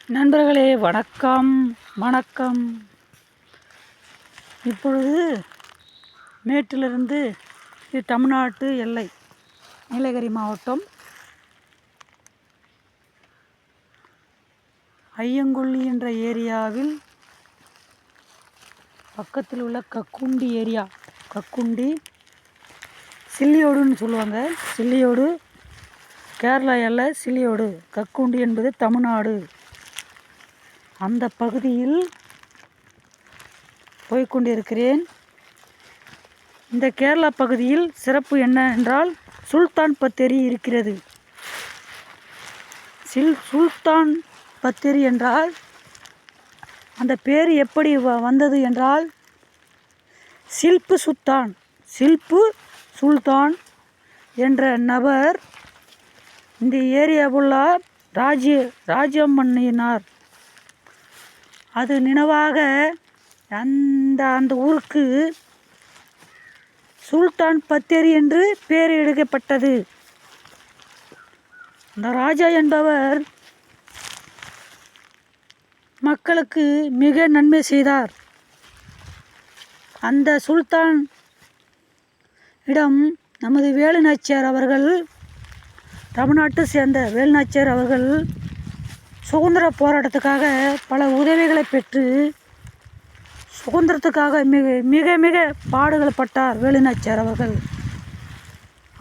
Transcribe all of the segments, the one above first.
நண்பர்களே வணக்கம் வணக்கம். இப்பொழுது மேட்டிலிருந்து இது தமிழ்நாட்டு எல்லை நீலகிரி மாவட்டம் ஐயங்கொல்லி என்ற ஏரியாவில் பக்கத்தில் உள்ள கக்குண்டி ஏரியா, கக்குண்டி சில்லியோடுன்னு சொல்லுவாங்க. சில்லியோடு கேரளா எல்லை, சில்லியோடு. கக்குண்டி என்பது தமிழ்நாடு. அந்த பகுதியில் போய்கொண்டிருக்கிறேன். இந்த கேரளா பகுதியில் சிறப்பு என்ன என்றால் சுல்தான் பத்தேரி இருக்கிறது. சுல்தான் பத்தேரி என்றால் அந்த பேர் எப்படி வந்தது என்றால் சில்பு சுல்தான் என்ற நபர் இந்த ஏரியாவுள்ள ராஜ்யம் பண்ணினார். அது நினைவாக அந்த ஊருக்கு சுல்தான் பத்தேரி என்று பெயர் எடுக்கப்பட்டது. அந்த ராஜா என்பவர் மக்களுக்கு மிக நன்மை செய்தார். அந்த சுல்தான் இடம் நமது வேலுநாச்சியார் அவர்கள், தமிழ்நாட்டை சேர்ந்த வேலுநாச்சியார் அவர்கள் சுதந்திர போராட்டத்துக்காக பல உதவிகளை பெற்று சுதந்திரத்துக்காக மிக மிக பாடுகள் பட்டார் வேலுநாச்சியார் அவர்கள்.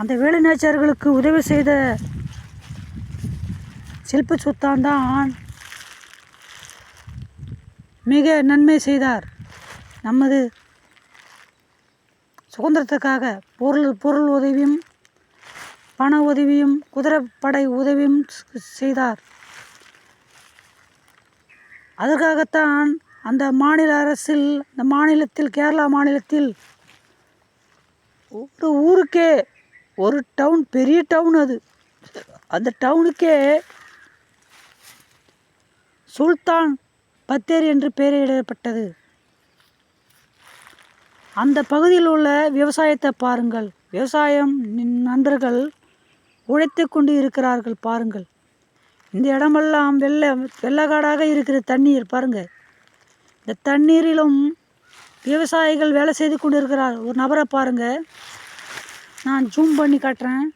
அந்த வேலுநாச்சியார்களுக்கு உதவி செய்த சில்பு சுல்தான் தான் மிக நன்மை செய்தார். நமது சுதந்திரத்துக்காக பொருள் உதவியும் பண உதவியும் குதிரைப்படை உதவியும் செய்தார். அதற்காகத்தான் அந்த மாநிலத்தில் கேரளா மாநிலத்தில் ஒரு ஊருக்கே ஒரு டவுன், பெரிய டவுன் அது, அந்த டவுனுக்கே சுல்தான் பத்தேரி என்று பெயரிடப்பட்டது. அந்த பகுதியில் உள்ள விவசாயத்தை பாருங்கள். விவசாயம் நண்பர்கள் உழைத்து கொண்டு இருக்கிறார்கள் பாருங்கள். இந்த இடமெல்லாம் வெள்ளக்காடாக இருக்கிற தண்ணீர் பாருங்கள். இந்த தண்ணீரிலும் விவசாயிகள் வேலை செய்து கொண்டு இருக்கிறார். ஒரு நபரை பாருங்கள், நான் ஜூம் பண்ணி காட்டுறேன்.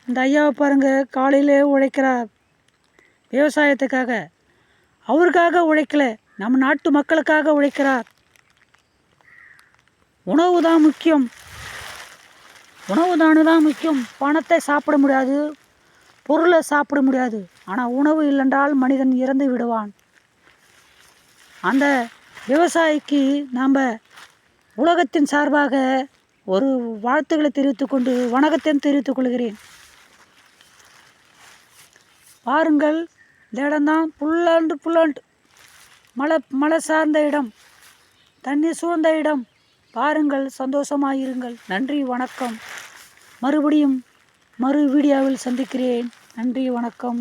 இந்த ஐயாவை பாருங்கள், காலையிலே உழைக்கிறார் விவசாயத்துக்காக. அவருக்காக உழைக்கல, நம்ம நாட்டு மக்களுக்காக உழைக்கிறார். உணவு தான் முக்கியம். பணத்தை சாப்பிட முடியாது, பொருளை சாப்பிட முடியாது. ஆனால் உணவு இல்லைன்றால் மனிதன் இறந்து விடுவான். அந்த விவசாயிக்கு நாம் உலகத்தின் சார்பாக ஒரு வாழ்த்துக்களை தெரிவித்துக்கொண்டு வணக்கத்தையும் தெரிவித்துக் கொள்கிறேன். பாருங்கள், இந்த இடம்தான் புல்லாண்டு மலை சார்ந்த இடம், தண்ணீர் சூழ்ந்த இடம். பாருங்கள், சந்தோஷமாயிருங்கள். நன்றி வணக்கம். மறுபடியும் மறு வீடியோவில் சந்திக்கிறேன். நன்றி வணக்கம்.